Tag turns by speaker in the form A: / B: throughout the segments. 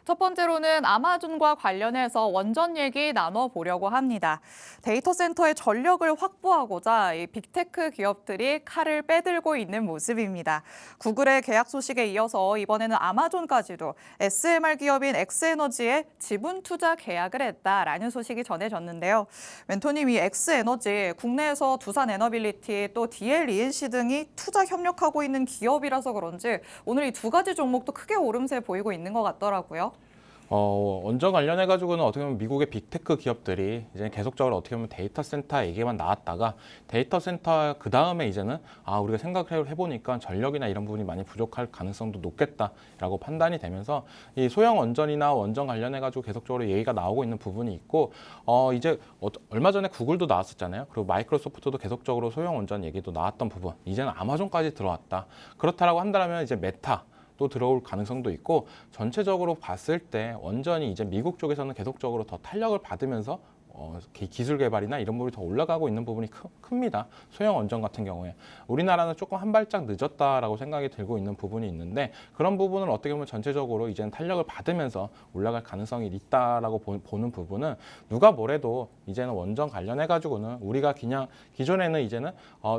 A: 첫 번째로는 아마존과 관련해서 원전 얘기 나눠보려고 합니다. 데이터 센터의 전력을 확보하고자 이 빅테크 기업들이 칼을 빼들고 있는 모습입니다. 구글의 계약 소식에 이어서 이번에는 아마존까지도 SMR 기업인 엑스에너지에 지분 투자 계약을 했다라는 소식이 전해졌는데요. 멘토님, 이 엑스에너지 국내에서 두산 에너빌리티 또 DLENC 등이 투자 협력하고 있는 기업이라서 그런지 오늘 이 두 가지 종목도 크게 오름세 보이고 있는 것 같더라고요.
B: 원전 관련해가지고는 어떻게 보면 미국의 빅테크 기업들이 이제 계속적으로 어떻게 보면 데이터 센터 얘기만 나왔다가 데이터 센터 그 다음에 이제는 우리가 생각을 해보니까 전력이나 이런 부분이 많이 부족할 가능성도 높겠다라고 판단이 되면서 이 소형 원전이나 원전 관련해가지고 계속적으로 얘기가 나오고 있는 부분이 있고 이제 얼마 전에 구글도 나왔었잖아요. 그리고 마이크로소프트도 계속적으로 소형 원전 얘기도 나왔던 부분 이제는 아마존까지 들어왔다. 그렇다라고 한다면 이제 메타 또 들어올 가능성도 있고 전체적으로 봤을 때 원전이 이제 미국 쪽에서는 계속적으로 더 탄력을 받으면서 기술 개발이나 이런 부분이 더 올라가고 있는 부분이 큽니다. 소형 원전 같은 경우에 우리나라는 조금 한 발짝 늦었다라고 생각이 들고 있는 부분이 있는데 그런 부분을 어떻게 보면 전체적으로 이제는 탄력을 받으면서 올라갈 가능성이 있다라고 보는 부분은 누가 뭐래도 이제는 원전 관련해 가지고는 우리가 그냥 기존에는 이제는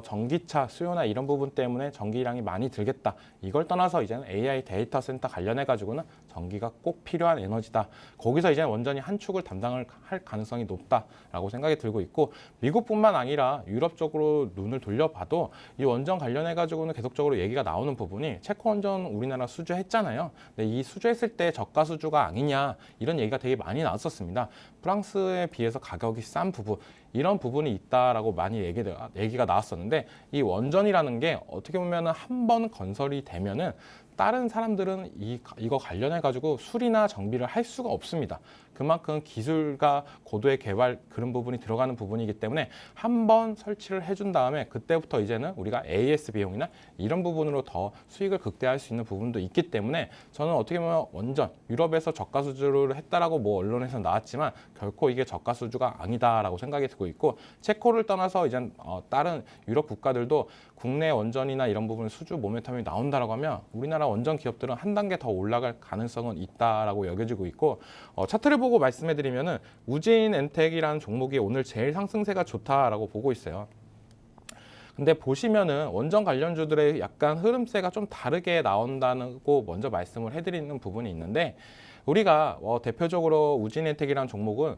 B: 전기차 수요나 이런 부분 때문에 전기량이 많이 들겠다 이걸 떠나서 이제는 AI 데이터 센터 관련해 가지고는 전기가 꼭 필요한 에너지다. 거기서 이제 원전이 한 축을 담당을 할 가능성이 높다라고 생각이 들고 있고 미국뿐만 아니라 유럽 쪽으로 눈을 돌려봐도 이 원전 관련해 가지고는 계속적으로 얘기가 나오는 부분이 체코 원전 우리나라 수주했잖아요. 근데 이 수주했을 때 저가 수주가 아니냐 이런 얘기가 되게 많이 나왔었습니다. 프랑스에 비해서 가격이 싼 부분 이런 부분이 있다라고 많이 얘기가 나왔었는데 이 원전이라는 게 어떻게 보면은 한 번 건설이 되면은 다른 사람들은 이거 관련해 가지고 수리나 정비를 할 수가 없습니다. 그만큼 기술과 고도의 개발 그런 부분이 들어가는 부분이기 때문에 한 번 설치를 해준 다음에 그때부터 이제는 우리가 AS 비용이나 이런 부분으로 더 수익을 극대화할 수 있는 부분도 있기 때문에 저는 어떻게 보면 원전 유럽에서 저가 수주를 했다라고 뭐 언론에서 나왔지만 결코 이게 저가 수주가 아니다라고 생각이 들고 있고 체코를 떠나서 이제 다른 유럽 국가들도 국내 원전이나 이런 부분 수주 모멘텀이 나온다라고 하면 우리나라 원전 기업들은 한 단계 더 올라갈 가능성은 있다라고 여겨지고 있고 차트를 보고 말씀해드리면은 우진 엔텍이라는 종목이 오늘 제일 상승세가 좋다라고 보고 있어요. 근데 보시면은 원전 관련주들의 약간 흐름세가 좀 다르게 나온다고 먼저 말씀을 해드리는 부분이 있는데 우리가 대표적으로 우진엔텍이라는 종목은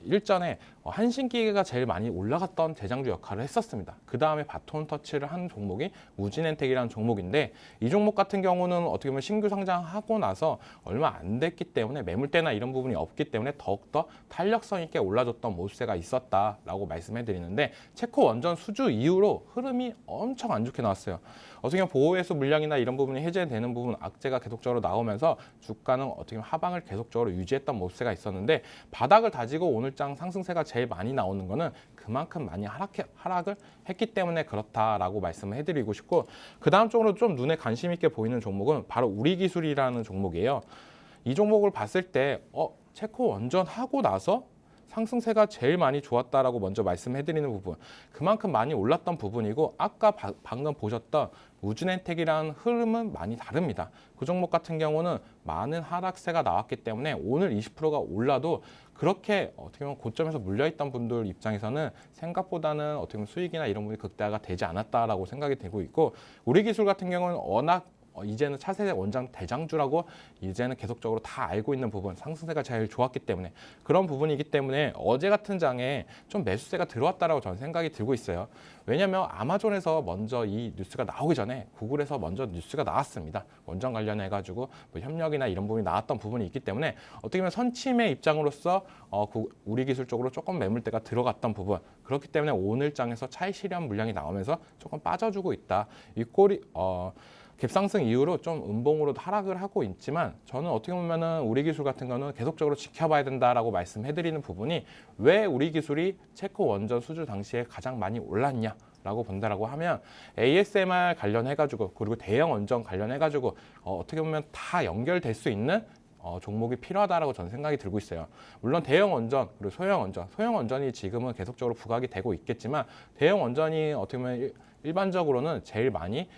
B: 일전에 한신기계가 제일 많이 올라갔던 대장주 역할을 했었습니다. 그 다음에 바톤 터치를 한 종목이 우진엔텍이라는 종목인데 이 종목 같은 경우는 어떻게 보면 신규 상장하고 나서 얼마 안 됐기 때문에 매물대나 이런 부분이 없기 때문에 더욱더 탄력성 있게 올라줬던 모습세가 있었다라고 말씀해 드리는데 체코 원전 수주 이후로 흐름이 엄청 안 좋게 나왔어요. 어떻게 보면 보호회수 물량이나 이런 부분이 해제되는 부분 악재가 계속적으로 나오면서 주가는 어떻게 보면 하방을 계속적으로 유지했던 모습세가 있었는데 바닥을 다지고 오늘장 상승세가 제일 많이 나오는 거는 그만큼 많이 하락을 했기 때문에 그렇다라고 말씀을 해드리고 싶고 그 다음 쪽으로 좀 눈에 관심 있게 보이는 종목은 바로 우리기술이라는 종목이에요. 이 종목을 봤을 때 체코 원전 하고 나서 상승세가 제일 많이 좋았다라고 먼저 말씀해드리는 부분 그만큼 많이 올랐던 부분이고 아까 방금 보셨던 우진엔텍이라는 흐름은 많이 다릅니다. 그 종목 같은 경우는 많은 하락세가 나왔기 때문에 오늘 20%가 올라도 그렇게 어떻게 보면 고점에서 물려있던 분들 입장에서는 생각보다는 어떻게 보면 수익이나 이런 부분이 극대화가 되지 않았다라고 생각이 되고 있고 우리 기술 같은 경우는 워낙 이제는 차세대 원장 대장주라고 이제는 계속적으로 다 알고 있는 부분 상승세가 제일 좋았기 때문에 그런 부분이기 때문에 어제 같은 장에 좀 매수세가 들어왔다라고 저는 생각이 들고 있어요. 왜냐하면 아마존에서 먼저 이 뉴스가 나오기 전에 구글에서 먼저 뉴스가 나왔습니다. 원전 관련해 가지고 뭐 협력이나 이런 부분이 나왔던 부분이 있기 때문에 어떻게 보면 선침의 입장으로서 우리 기술 쪽으로 조금 매물대가 들어갔던 부분 그렇기 때문에 오늘 장에서 차익 실현 물량이 나오면서 조금 빠져주고 있다. 이 꼴이 갭상승 이후로 좀 음봉으로 하락을 하고 있지만 저는 어떻게 보면은 우리 기술 같은 거는 계속적으로 지켜봐야 된다라고 말씀해드리는 부분이 왜 우리 기술이 체코 원전 수주 당시에 가장 많이 올랐냐 라고 본다라고 하면 ASMR 관련해가지고 그리고 대형 원전 관련해가지고 어떻게 보면 다 연결될 수 있는 종목이 필요하다라고 저는 생각이 들고 있어요. 물론 대형 원전 그리고 소형 원전이 지금은 계속적으로 부각이 되고 있겠지만 대형 원전이 어떻게 보면 일반적으로는 제일 많이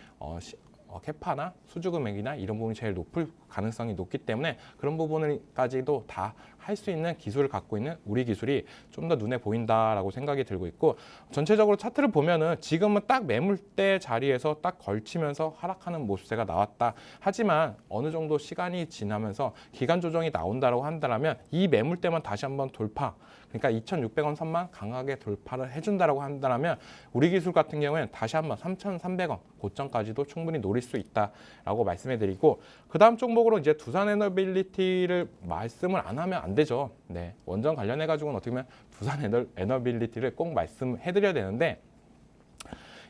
B: 캐파나 수주 금액이나 이런 부분이 제일 높을 가능성이 높기 때문에 그런 부분까지도 다 할 수 있는 기술을 갖고 있는 우리 기술이 좀 더 눈에 보인다라고 생각이 들고 있고, 전체적으로 차트를 보면은 지금은 딱 매물대 자리에서 딱 걸치면서 하락하는 모습세가 나왔다. 하지만 어느 정도 시간이 지나면서 기간 조정이 나온다라고 한다면 이 매물대만 다시 한번 돌파, 그러니까 2,600원 선만 강하게 돌파를 해준다라고 한다면 우리 기술 같은 경우에는 다시 한번 3,300원 고점까지도 충분히 노릴 수 있다라고 말씀해드리고, 그 다음 종목으로 이제 두산에너빌리티를 말씀을 안 하면 안 되죠. 네, 원전 관련해 가지고는 어떻게 보면 두산에너빌리티를 꼭 말씀해드려야 되는데,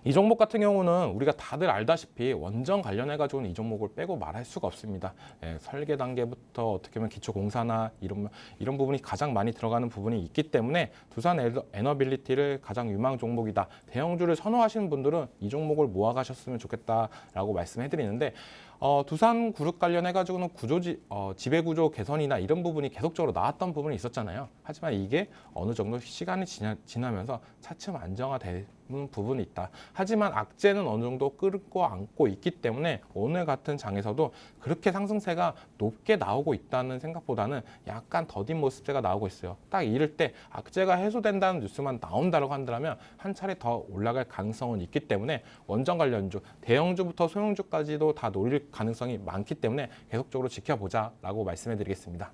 B: 이 종목 같은 경우는 우리가 다들 알다시피 원전 관련해 가지고는 이 종목을 빼고 말할 수가 없습니다. 설계 단계부터 어떻게 보면 기초 공사나 이런 부분이 가장 많이 들어가는 부분이 있기 때문에 두산 에너빌리티를 가장 유망 종목이다. 대형주를 선호하시는 분들은 이 종목을 모아 가셨으면 좋겠다라고 말씀해드리는데, 두산 그룹 관련해 가지고는 지배 구조 개선이나 이런 부분이 계속적으로 나왔던 부분이 있었잖아요. 하지만 이게 어느 정도 시간이 지나면서 차츰 안정화되는 부분이 있다. 하지만 악재는 어느 정도 끌고 안고 있기 때문에 오늘 같은 장에서도 그렇게 상승세가 높게 나오고 있다는 생각보다는 약간 더딘 모습세가 나오고 있어요. 딱 이럴 때 악재가 해소된다는 뉴스만 나온다고 한다면 한 차례 더 올라갈 가능성은 있기 때문에 원전 관련주, 대형주부터 소형주까지도 다 노릴 가능성이 많기 때문에 계속적으로 지켜보자라고 말씀해드리겠습니다.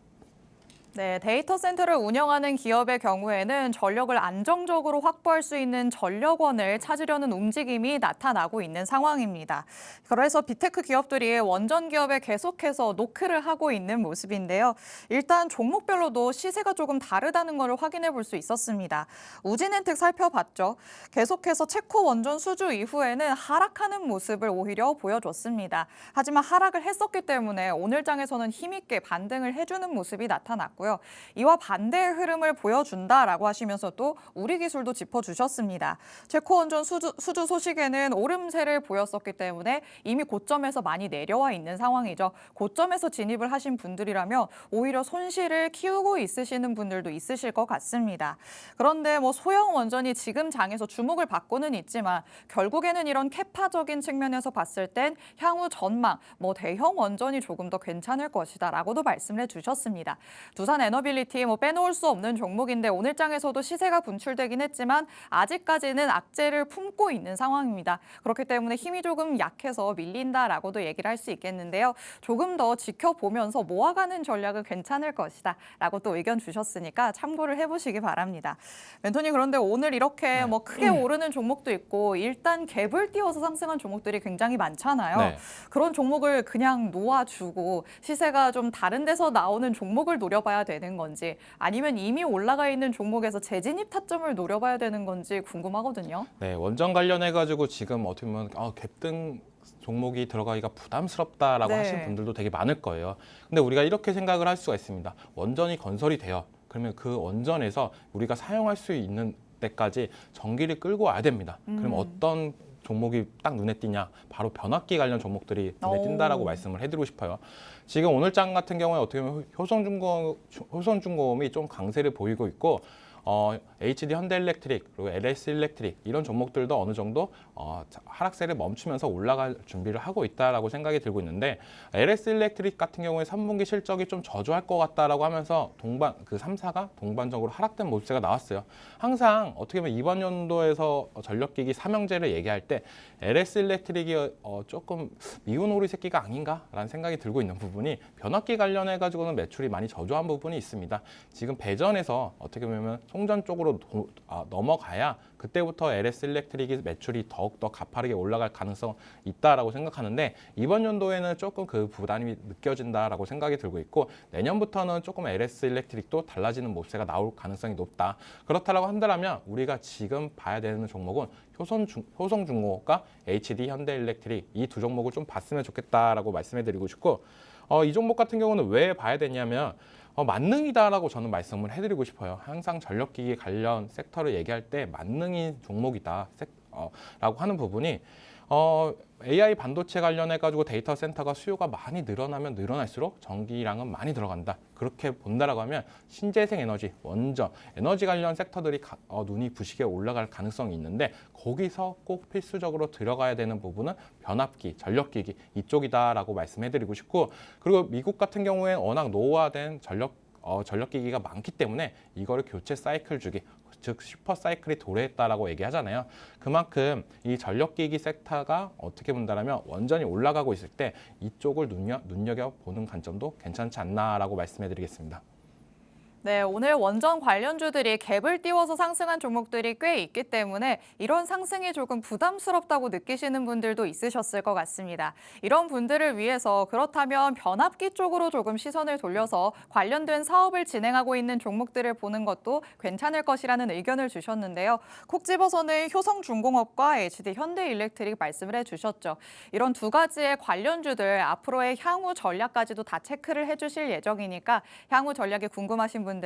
A: 네, 데이터 센터를 운영하는 기업의 경우에는 전력을 안정적으로 확보할 수 있는 전력원을 찾으려는 움직임이 나타나고 있는 상황입니다. 그래서 빅테크 기업들이 원전 기업에 계속해서 노크를 하고 있는 모습인데요. 일단 종목별로도 시세가 조금 다르다는 것을 확인해 볼 수 있었습니다. 우진엔텍 살펴봤죠. 계속해서 체코 원전 수주 이후에는 하락하는 모습을 오히려 보여줬습니다. 하지만 하락을 했었기 때문에 오늘 장에서는 힘있게 반등을 해주는 모습이 나타났고요. 이와 반대의 흐름을 보여준다라고 하시면서도 우리 기술도 짚어주셨습니다. 체코 원전 수주 소식에는 오름세를 보였었기 때문에 이미 고점에서 많이 내려와 있는 상황이죠. 고점에서 진입을 하신 분들이라면 오히려 손실을 키우고 있으시는 분들도 있으실 것 같습니다. 그런데 소형 원전이 지금 장에서 주목을 받고는 있지만 결국에는 이런 캐파적인 측면에서 봤을 땐 향후 전망, 대형 원전이 조금 더 괜찮을 것이다라고도 말씀을 해주셨습니다. 두산 에너빌리티 빼놓을 수 없는 종목인데 오늘 장에서도 시세가 분출되긴 했지만 아직까지는 악재를 품고 있는 상황입니다. 그렇기 때문에 힘이 조금 약해서 밀린다라고도 얘기를 할 수 있겠는데요. 조금 더 지켜보면서 모아가는 전략은 괜찮을 것이다 라고 또 의견 주셨으니까 참고를 해보시기 바랍니다. 멘토님, 그런데 오늘 이렇게 크게 오르는 종목도 있고 일단 갭을 띄워서 상승한 종목들이 굉장히 많잖아요.
B: 네.
A: 그런 종목을 그냥 놓아주고 시세가 좀 다른 데서 나오는 종목을 노려봐야 되는 건지, 아니면 이미 올라가 있는 종목에서 재진입 타점을 노려봐야 되는 건지 궁금하거든요.
B: 네, 원전 관련해 가지고 지금 어떻게 보면 갭등 종목이 들어가기가 부담스럽다라고
A: 네.
B: 하시는 분들도 되게 많을 거예요. 근데 우리가 이렇게 생각을 할 수가 있습니다. 원전이 건설이 돼요. 그러면 그 원전에서 우리가 사용할 수 있는 때까지 전기를 끌고 와야 됩니다. 그럼 어떤 종목이 딱 눈에 띄냐? 바로 변압기 관련 종목들이 눈에 띈다라고 말씀을 해드리고 싶어요. 지금 오늘 장 같은 경우에 어떻게 보면 효성중공업이 좀 강세를 보이고 있고, HD 현대일렉트릭 그리고 LS 일렉트릭 이런 종목들도 어느 정도 하락세를 멈추면서 올라갈 준비를 하고 있다라고 생각이 들고 있는데, LS 일렉트릭 같은 경우에 3분기 실적이 좀 저조할 것 같다라고 하면서 3사가 동반적으로 하락된 모습세가 나왔어요. 항상 어떻게 보면 이번 연도에서 전력기기 삼형제를 얘기할 때 LS 일렉트릭이 조금 미운 오리 새끼가 아닌가라는 생각이 들고 있는 부분이, 변압기 관련해 가지고는 매출이 많이 저조한 부분이 있습니다. 지금 배전에서 어떻게 보면 송전 쪽으로 넘어가야 그때부터 LS 일렉트릭이 매출이 더욱더 가파르게 올라갈 가능성 있다라고 생각하는데, 이번 연도에는 조금 그 부담이 느껴진다라고 생각이 들고 있고, 내년부터는 조금 LS 일렉트릭도 달라지는 모습세가 나올 가능성이 높다. 그렇다라고 한다면 우리가 지금 봐야 되는 종목은 효성중공업과 HD 현대일렉트릭 이 두 종목을 좀 봤으면 좋겠다라고 말씀해드리고 싶고, 이 종목 같은 경우는 왜 봐야 되냐면 만능이다라고 저는 말씀을 해드리고 싶어요. 항상 전력기기 관련 섹터를 얘기할 때 만능인 종목이다 라고 하는 부분이, AI 반도체 관련해 가지고 데이터 센터가 수요가 많이 늘어나면 늘어날수록 전기량은 많이 들어간다. 그렇게 본다라고 하면 신재생 에너지, 원전, 에너지 관련 섹터들이 눈이 부시게 올라갈 가능성이 있는데 거기서 꼭 필수적으로 들어가야 되는 부분은 변압기, 전력기기 이쪽이다라고 말씀해드리고 싶고 그리고 미국 같은 경우에는 워낙 노후화된 전력기기가 많기 때문에 이거를 교체 사이클 주기 즉 슈퍼 사이클이 도래했다라고 얘기하잖아요. 그만큼 이 전력기기 섹터가 어떻게 본다면 원전이 올라가고 있을 때 이쪽을 눈여겨보는 관점도 괜찮지 않나라고 말씀해드리겠습니다.
A: 네, 오늘 원전 관련주들이 갭을 띄워서 상승한 종목들이 꽤 있기 때문에 이런 상승이 조금 부담스럽다고 느끼시는 분들도 있으셨을 것 같습니다. 이런 분들을 위해서 그렇다면 변압기 쪽으로 조금 시선을 돌려서 관련된 사업을 진행하고 있는 종목들을 보는 것도 괜찮을 것이라는 의견을 주셨는데요. 콕 집어서는 효성중공업과 HD 현대일렉트릭 말씀을 해주셨죠. 이런 두 가지의 관련주들 앞으로의 향후 전략까지도 다 체크를 해주실 예정이니까 향후 전략이 궁금하신 분들은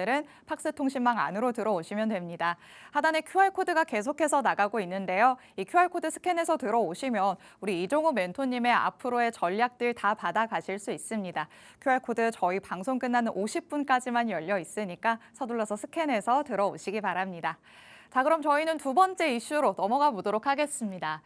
A: 팍스통신망 안으로 들어오시면 됩니다. 하단에 QR코드가 계속해서 나가고 있는데요. 이 QR코드 스캔해서 들어오시면 우리 이종우 멘토님의 앞으로의 전략들 다 받아가실 수 있습니다. QR코드 저희 방송 끝나는 50분까지만 열려 있으니까 서둘러서 스캔해서 들어오시기 바랍니다. 자, 그럼 저희는 두 번째 이슈로 넘어가 보도록 하겠습니다.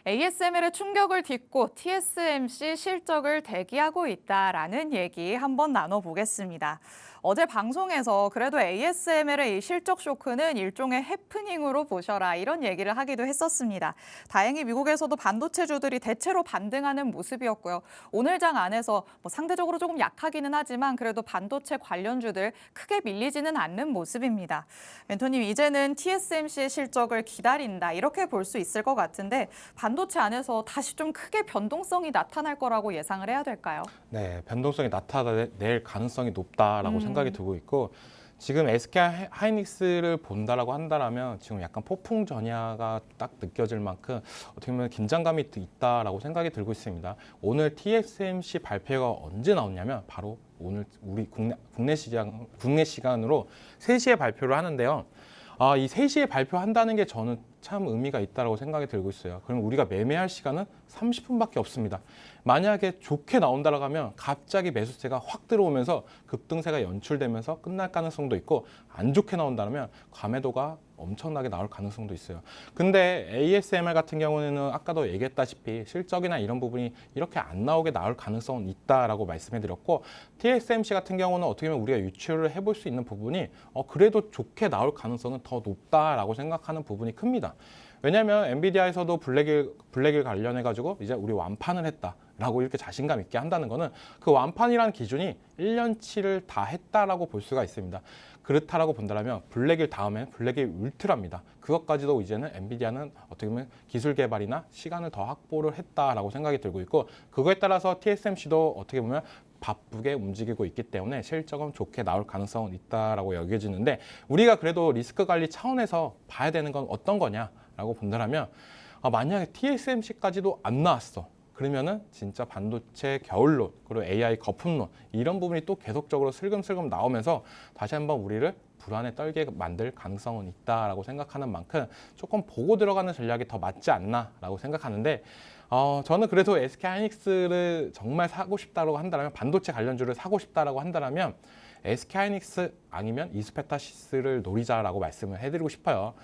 A: ASML의 충격을 딛고 TSMC 실적을 대기하고 있다라는 얘기 한번 나눠보겠습니다. 어제 방송에서 그래도 ASML의 이 실적 쇼크는 일종의 해프닝으로 보셔라 이런 얘기를 하기도 했었습니다. 다행히 미국에서도 반도체주들이 대체로 반등하는 모습이었고요. 오늘 장 안에서 상대적으로 조금 약하기는 하지만 그래도 반도체 관련주들 크게 밀리지는 않는 모습입니다. 멘토님, 이제는 TSMC의 실적을 기다린다 이렇게 볼 수 있을 것 같은데 반도체 안에서 다시 좀 크게 변동성이 나타날 거라고 예상을 해야 될까요?
B: 네, 변동성이 나타낼 가능성이 높다라고 생각이 들고 있고 지금 SK 하이닉스를 본다라고 한다라면 지금 약간 폭풍 전야가 딱 느껴질 만큼 어떻게 보면 긴장감이 있다라고 생각이 들고 있습니다. 오늘 TSMC 발표가 언제 나오냐면 바로 오늘 우리 국내 시간으로 3시에 발표를 하는데요. 이 3시에 발표한다는 게 저는 참 의미가 있다고 생각이 들고 있어요. 그럼 우리가 매매할 시간은 30분밖에 없습니다. 만약에 좋게 나온다고 하면 갑자기 매수세가 확 들어오면서 급등세가 연출되면서 끝날 가능성도 있고 안 좋게 나온다면 과매도가 엄청나게 나올 가능성도 있어요. 근데 ASML 같은 경우는 아까도 얘기했다시피 실적이나 이런 부분이 이렇게 안 나오게 나올 가능성은 있다라고 말씀해드렸고 TSMC 같은 경우는 어떻게 보면 우리가 유추를 해볼 수 있는 부분이 그래도 좋게 나올 가능성은 더 높다라고 생각하는 부분이 큽니다. 왜냐하면 엔비디아에서도 블랙일 관련해 가지고 이제 우리 완판을 했다라고 이렇게 자신감 있게 한다는 거는 그 완판이라는 기준이 1년치를 다 했다라고 볼 수가 있습니다. 그렇다라고 본다면 블랙일 다음엔 블랙일 울트라입니다. 그것까지도 이제는 엔비디아는 어떻게 보면 기술 개발이나 시간을 더 확보를 했다라고 생각이 들고 있고 그거에 따라서 TSMC도 어떻게 보면 바쁘게 움직이고 있기 때문에 실적은 좋게 나올 가능성은 있다라고 여겨지는데 우리가 그래도 리스크 관리 차원에서 봐야 되는 건 어떤 거냐라고 본다면 만약에 TSMC까지도 안 나왔어. 그러면은 진짜 반도체 겨울론 그리고 AI 거품론 이런 부분이 또 계속적으로 슬금슬금 나오면서 다시 한번 우리를 불안에 떨게 만들 가능성은 있다라고 생각하는 만큼 조금 보고 들어가는 전략이 더 맞지 않나라고 생각하는데 저는 그래도 SK 하이닉스를 정말 사고 싶다라고 한다면 반도체 관련주를 사고 싶다라고 한다면 SK 하이닉스 아니면 이스페타시스를 노리자라고 말씀을 해드리고 싶어요.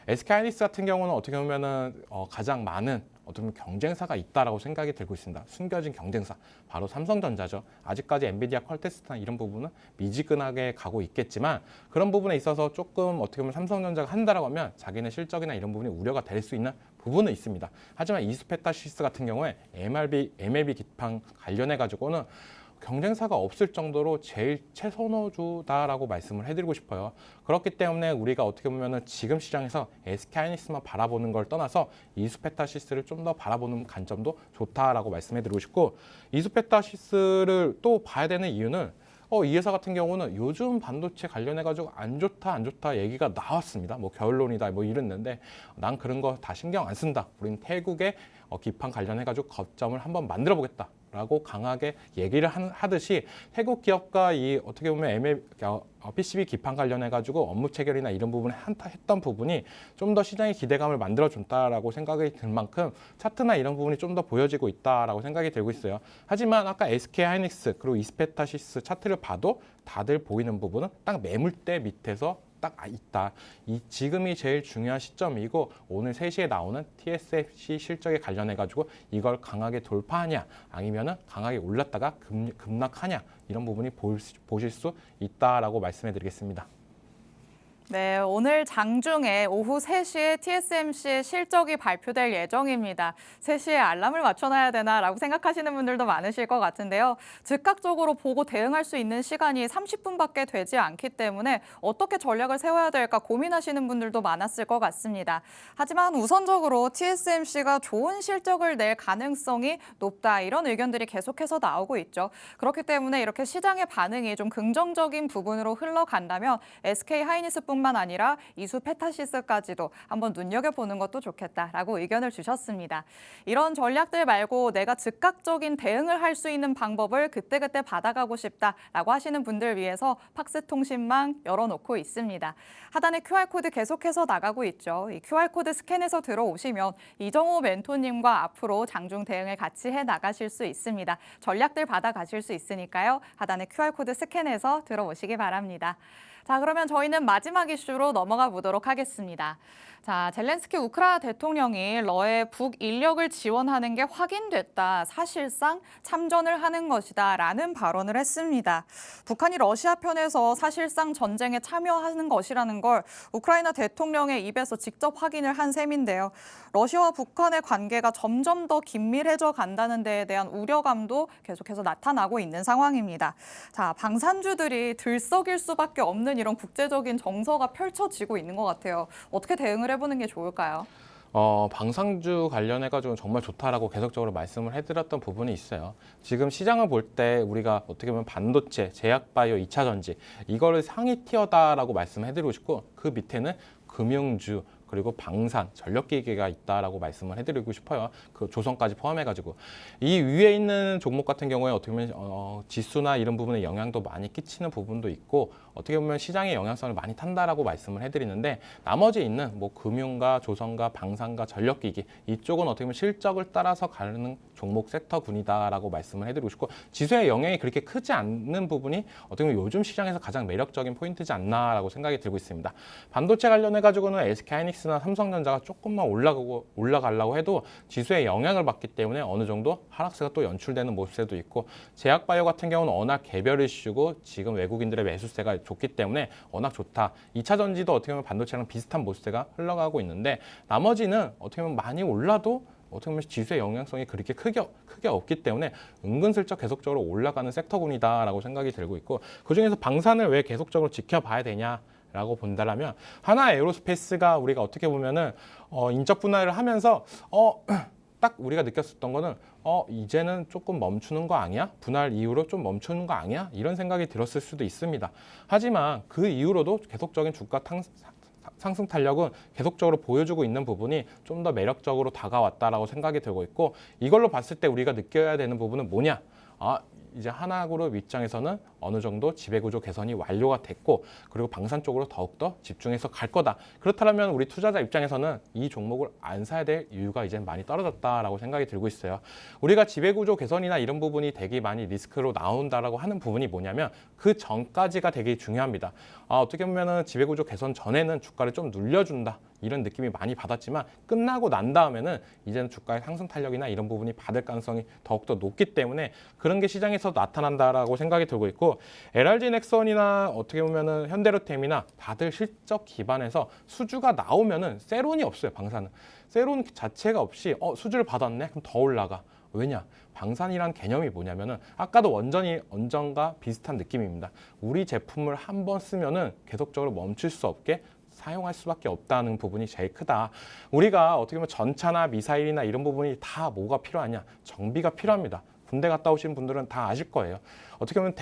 B: SK 하이닉스 같은 경우는 어떻게 보면은 가장 많은 어떻게 보면 경쟁사가 있다라고 생각이 들고 있습니다. 숨겨진 경쟁사 바로 삼성전자죠. 아직까지 엔비디아, 퀄테스트나 이런 부분은 미지근하게 가고 있겠지만 그런 부분에 있어서 조금 어떻게 보면 삼성전자가 한다라고 하면 자기네 실적이나 이런 부분이 우려가 될 수 있는 부분은 있습니다. 하지만 이스페타시스 같은 경우에 MLB 기판 관련해 가지고는 경쟁사가 없을 정도로 제일 최선호주다라고 말씀을 해드리고 싶어요. 그렇기 때문에 우리가 어떻게 보면은 지금 시장에서 SK 하이닉스만 바라보는 걸 떠나서 이스페타시스를 좀 더 바라보는 관점도 좋다라고 말씀해드리고 싶고 이스페타시스를 또 봐야 되는 이유는 이 회사 같은 경우는 요즘 반도체 관련해가지고 안 좋다 얘기가 나왔습니다. 뭐 겨울론이다 뭐 이랬는데 난 그런 거 다 신경 안 쓴다. 우린 태국의 기판 관련해가지고 거점을 한번 만들어 보겠다라고 강하게 얘기를 하듯이 태국 기업과 이 어떻게 보면 PCB 기판 관련해가지고 업무 체결이나 이런 부분에 했던 부분이 좀 더 시장의 기대감을 만들어준다라고 생각이 들 만큼 차트나 이런 부분이 좀 더 보여지고 있다라고 생각이 들고 있어요. 하지만 아까 SK하이닉스 그리고 이스페타시스 차트를 봐도 다들 보이는 부분은 딱 매물대 밑에서 딱 있다. 지금이 제일 중요한 시점이고 오늘 3시에 나오는 TSMC 실적에 관련해가지고 이걸 강하게 돌파하냐 아니면은 강하게 올랐다가 급락하냐 이런 부분이 보실 수 있다라고 말씀해드리겠습니다.
A: 네, 오늘 장중에 오후 3시에 TSMC의 실적이 발표될 예정입니다. 3시에 알람을 맞춰놔야 되나라고 생각하시는 분들도 많으실 것 같은데요. 즉각적으로 보고 대응할 수 있는 시간이 30분밖에 되지 않기 때문에 어떻게 전략을 세워야 될까 고민하시는 분들도 많았을 것 같습니다. 하지만 우선적으로 TSMC가 좋은 실적을 낼 가능성이 높다 이런 의견들이 계속해서 나오고 있죠. 그렇기 때문에 이렇게 시장의 반응이 좀 긍정적인 부분으로 흘러간다면 SK하이닉스뿐만 아니라 이수페타시스까지도 한번 눈여겨보는 것도 좋겠다라고 의견을 주셨습니다. 이런 전략들 말고 내가 즉각적인 대응을 할 수 있는 방법을 그때그때 받아가고 싶다라고 하시는 분들 위해서 팍스통신망 열어놓고 있습니다. 하단에 QR코드 계속해서 나가고 있죠. 이 QR코드 스캔해서 들어오시면 이정호 멘토님과 앞으로 장중 대응을 같이 해나가실 수 있습니다. 전략들 받아가실 수 있으니까요. 하단에 QR코드 스캔해서 들어오시기 바랍니다. 자, 그러면 저희는 마지막 이슈로 넘어가 보도록 하겠습니다. 자, 젤렌스키 우크라이나 대통령이 러의 북인력을 지원하는 게 확인됐다. 사실상 참전을 하는 것이다. 라는 발언을 했습니다. 북한이 러시아 편에서 사실상 전쟁에 참여하는 것이라는 걸 우크라이나 대통령의 입에서 직접 확인을 한 셈인데요. 러시아와 북한의 관계가 점점 더 긴밀해져 간다는 데에 대한 우려감도 계속해서 나타나고 있는 상황입니다. 자, 방산주들이 들썩일 수밖에 없는 이런 국제적인 정서가 펼쳐지고 있는 것 같아요. 어떻게 대응을 해보는 게 좋을까요?
B: 방산주 관련해가지고 정말 좋다라고 계속적으로 말씀을 해드렸던 부분이 있어요. 지금 시장을 볼 때 우리가 어떻게 보면 반도체, 제약바이오, 2차 전지 이거를 상위 티어다라고 말씀해드리고 싶고 그 밑에는 금융주 그리고 방산, 전력기계가 있다라고 말씀을 해드리고 싶어요. 그 조선까지 포함해가지고 이 위에 있는 종목 같은 경우에 어떻게 보면 지수나 이런 부분에 영향도 많이 끼치는 부분도 있고 어떻게 보면 시장의 영향성을 많이 탄다라고 말씀을 해드리는데 나머지 있는 뭐 금융과 조선과 방산과 전력기기 이쪽은 어떻게 보면 실적을 따라서 가는 종목 섹터군이다라고 말씀을 해드리고 싶고 지수의 영향이 그렇게 크지 않는 부분이 어떻게 보면 요즘 시장에서 가장 매력적인 포인트지 않나라고 생각이 들고 있습니다. 반도체 관련해가지고는 SK하이닉스나 삼성전자가 조금만 올라가려고 해도 지수의 영향을 받기 때문에 어느 정도 하락세가 또 연출되는 모습도 있고 제약바이오 같은 경우는 워낙 개별 이슈고 지금 외국인들의 매수세가 좋기 때문에 워낙 좋다. 2차 전지도 어떻게 보면 반도체랑 비슷한 모습세가 흘러가고 있는데 나머지는 어떻게 보면 많이 올라도 어떻게 보면 지수의 영향성이 그렇게 크게 없기 때문에 은근슬쩍 계속적으로 올라가는 섹터군이다라고 생각이 들고 있고 그중에서 방산을 왜 계속적으로 지켜봐야 되냐라고 본다라면 하나 에어로스페이스가 우리가 어떻게 보면은 인적 분할을 하면서 딱 우리가 느꼈었던 거는 이제는 조금 멈추는 거 아니야? 분할 이후로 좀 멈추는 거 아니야? 이런 생각이 들었을 수도 있습니다. 하지만 그 이후로도 계속적인 주가 상승 탄력은 계속적으로 보여주고 있는 부분이 좀 더 매력적으로 다가왔다라고 생각이 들고 있고 이걸로 봤을 때 우리가 느껴야 되는 부분은 뭐냐? 이제 하나그룹 입장에서는 어느 정도 지배구조 개선이 완료가 됐고 그리고 방산 쪽으로 더욱더 집중해서 갈 거다. 그렇다면 우리 투자자 입장에서는 이 종목을 안 사야 될 이유가 이제 많이 떨어졌다라고 생각이 들고 있어요. 우리가 지배구조 개선이나 이런 부분이 되게 많이 리스크로 나온다라고 하는 부분이 뭐냐면 그 전까지가 되게 중요합니다. 어떻게 보면은 지배구조 개선 전에는 주가를 좀 눌려준다. 이런 느낌이 많이 받았지만 끝나고 난 다음에는 이제는 주가의 상승 탄력이나 이런 부분이 받을 가능성이 더욱더 높기 때문에 그런 게 시장에서 나타난다라고 생각이 들고 있고 LRG 넥슨이나 어떻게 보면은 현대로템이나 다들 실적 기반에서 수주가 나오면은 세론이 없어요. 방산은 세론 자체가 없이 수주를 받았네 그럼 더 올라가. 왜냐? 방산이란 개념이 뭐냐면은 아까도 원전과 비슷한 느낌입니다. 우리 제품을 한번 쓰면은 계속적으로 멈출 수 없게 사용할 수밖에 없다는 부분이 제일 크다. 우리가 어떻게 보면 전차나 미사일이나 이런 부분이 다 뭐가 필요하냐? 정비가 필요합니다. 군대 갔다 오신 분들은 다 아실 거예요. 어떻게 보면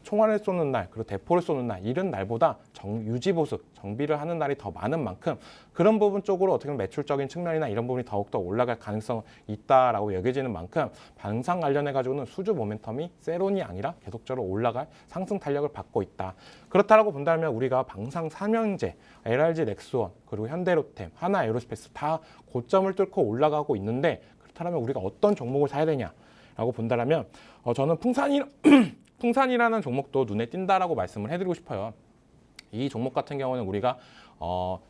B: 총알을 쏘는 날, 그리고 대포를 쏘는 날, 이런 날보다 유지보수, 정비를 하는 날이 더 많은 만큼 그런 부분 쪽으로 어떻게 보면 매출적인 측면이나 이런 부분이 더욱더 올라갈 가능성이 있다라고 여겨지는 만큼 방산 관련해가지고는 수주 모멘텀이 세론이 아니라 계속적으로 올라갈 상승 탄력을 받고 있다. 그렇다라고 본다면 우리가 방산 삼형제, LRG 넥스원, 그리고 현대로템, 하나에어로스페이스 다 고점을 뚫고 올라가고 있는데 그렇다면 우리가 어떤 종목을 사야 되냐라고 본다면 저는 풍산이라는 종목도 눈에 띈다라고 말씀을 해드리고 싶어요. 이 종목 같은 경우는 우리가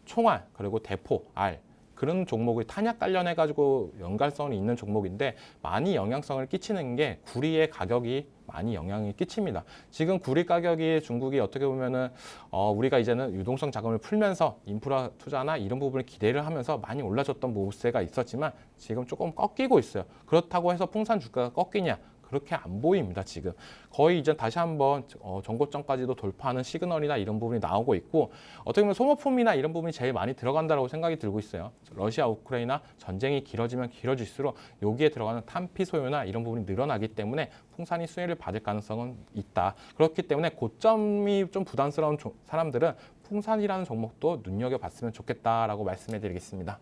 B: 총알 그리고 대포, 알 그런 종목을 탄약 관련해가지고 연관성이 있는 종목인데 많이 영향성을 끼치는 게 구리의 가격이 많이 영향을 끼칩니다. 지금 구리 가격이 중국이 어떻게 보면은 우리가 이제는 유동성 자금을 풀면서 인프라 투자나 이런 부분을 기대를 하면서 많이 올라졌던 모습세가 있었지만 지금 조금 꺾이고 있어요. 그렇다고 해서 풍산 주가가 꺾이냐? 그렇게 안 보입니다. 지금 거의 이제 다시 한번 전고점까지도 돌파하는 시그널이나 이런 부분이 나오고 있고 어떻게 보면 소모품이나 이런 부분이 제일 많이 들어간다고 생각이 들고 있어요. 러시아 우크라이나 전쟁이 길어지면 길어질수록 여기에 들어가는 탄피 소요나 이런 부분이 늘어나기 때문에 풍산이 수혜를 받을 가능성은 있다. 그렇기 때문에 고점이 좀 부담스러운 사람들은 풍산이라는 종목도 눈여겨봤으면 좋겠다라고 말씀해드리겠습니다.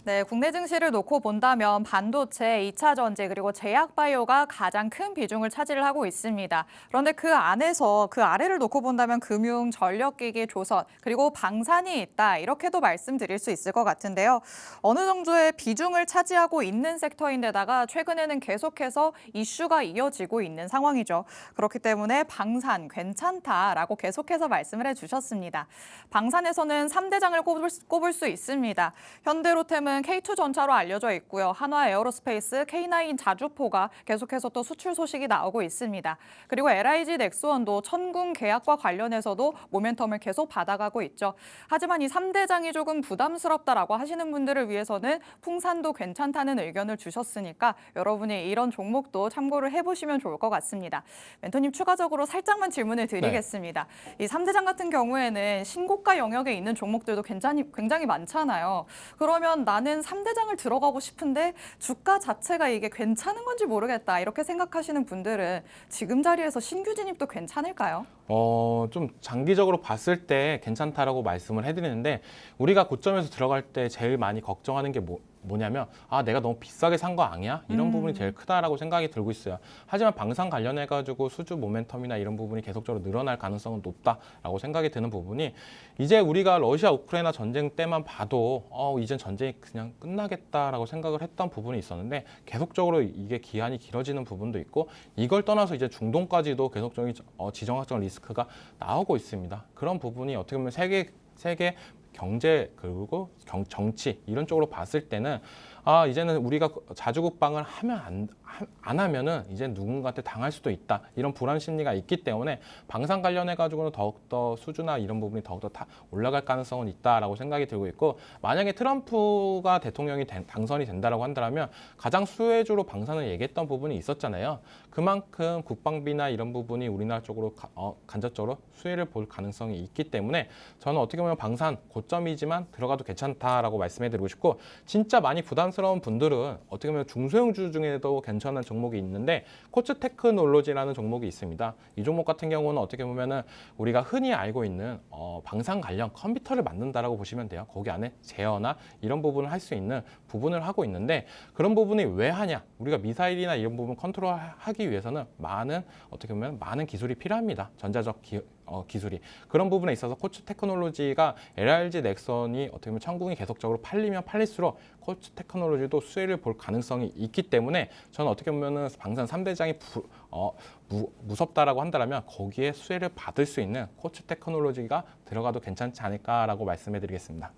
A: 네, 국내 증시를 놓고 본다면 반도체, 2차 전지 그리고 제약바이오가 가장 큰 비중을 차지를 하고 있습니다. 그런데 그 안에서 그 아래를 놓고 본다면 금융, 전력기기, 조선 그리고 방산이 있다 이렇게도 말씀드릴 수 있을 것 같은데요. 어느 정도의 비중을 차지하고 있는 섹터인데다가 최근에는 계속해서 이슈가 이어지고 있는 상황이죠. 그렇기 때문에 방산 괜찮다라고 계속해서 말씀을 해주셨습니다. 방산에서는 3대장을 꼽을 수 있습니다. 현대로템은 K2전차로 알려져 있고요. 한화에어로스페이스, K9 자주포가 계속해서 또 수출 소식이 나오고 있습니다. 그리고 LIG 넥스원도 천궁 계약과 관련해서도 모멘텀을 계속 받아가고 있죠. 하지만 이 3대장이 조금 부담스럽다라고 하시는 분들을 위해서는 풍산도 괜찮다는 의견을 주셨으니까 여러분이 이런 종목도 참고를 해보시면 좋을 것 같습니다. 멘토님 추가적으로 살짝만 질문을 드리겠습니다. 이 3대장 같은 경우에는 신고가 영역에 있는 종목들도 굉장히 많잖아요. 그러면 나는 3대장을 들어가고 싶은데 주가 자체가 이게 괜찮은 건지 모르겠다 이렇게 생각하시는 분들은 지금 자리에서 신규 진입도 괜찮을까요?
B: 좀 장기적으로 봤을 때 괜찮다라고 말씀을 해드리는데 우리가 고점에서 들어갈 때 제일 많이 걱정하는 게 뭐냐면 내가 너무 비싸게 산 거 아니야? 이런 부분이 제일 크다라고 생각이 들고 있어요. 하지만 방산 관련해가지고 수주 모멘텀이나 이런 부분이 계속적으로 늘어날 가능성은 높다라고 생각이 드는 부분이 이제 우리가 러시아 우크라이나 전쟁 때만 봐도 이젠 전쟁이 그냥 끝나겠다라고 생각을 했던 부분이 있었는데 계속적으로 이게 기한이 길어지는 부분도 있고 이걸 떠나서 이제 중동까지도 계속적인 지정학적 리스크가 나오고 있습니다. 그런 부분이 어떻게 보면 세계 경제 그리고 정치 이런 쪽으로 봤을 때는 이제는 우리가 자주국방을 안 하면은 이제 누군가한테 당할 수도 있다 이런 불안 심리가 있기 때문에 방산 관련해 가지고는 더욱더 수주나 이런 부분이 더욱더 올라갈 가능성은 있다라고 생각이 들고 있고 만약에 트럼프가 대통령이 당선이 된다라고 한다면 가장 수혜주로 방산을 얘기했던 부분이 있었잖아요. 그만큼 국방비나 이런 부분이 우리나라 쪽으로 간접적으로 수혜를 볼 가능성이 있기 때문에 저는 어떻게 보면 방산 고점이지만 들어가도 괜찮다라고 말씀해드리고 싶고 진짜 많이 부담스러운 분들은 어떻게 보면 중소형주 중에도 괜찮은 종목이 있는데 코츠테크놀로지라는 종목이 있습니다. 이 종목 같은 경우는 어떻게 보면은 우리가 흔히 알고 있는 방산 관련 컴퓨터를 만든다라고 보시면 돼요. 거기 안에 제어나 이런 부분을 할 수 있는 부분을 하고 있는데 그런 부분이 왜 하냐? 우리가 미사일이나 이런 부분 컨트롤하기 위해서는 어떻게 보면 많은 기술이 필요합니다. 전자적 기술이 그런 부분에 있어서 코츠 테크놀로지가 LRG 넥선이 어떻게 보면 천궁이 계속적으로 팔리면 팔릴수록 코츠 테크놀로지도 수혜를 볼 가능성이 있기 때문에 저는 어떻게 보면은 방산 3대장이 무섭다라고 한다면 거기에 수혜를 받을 수 있는 코츠 테크놀로지가 들어가도 괜찮지 않을까라고 말씀해드리겠습니다.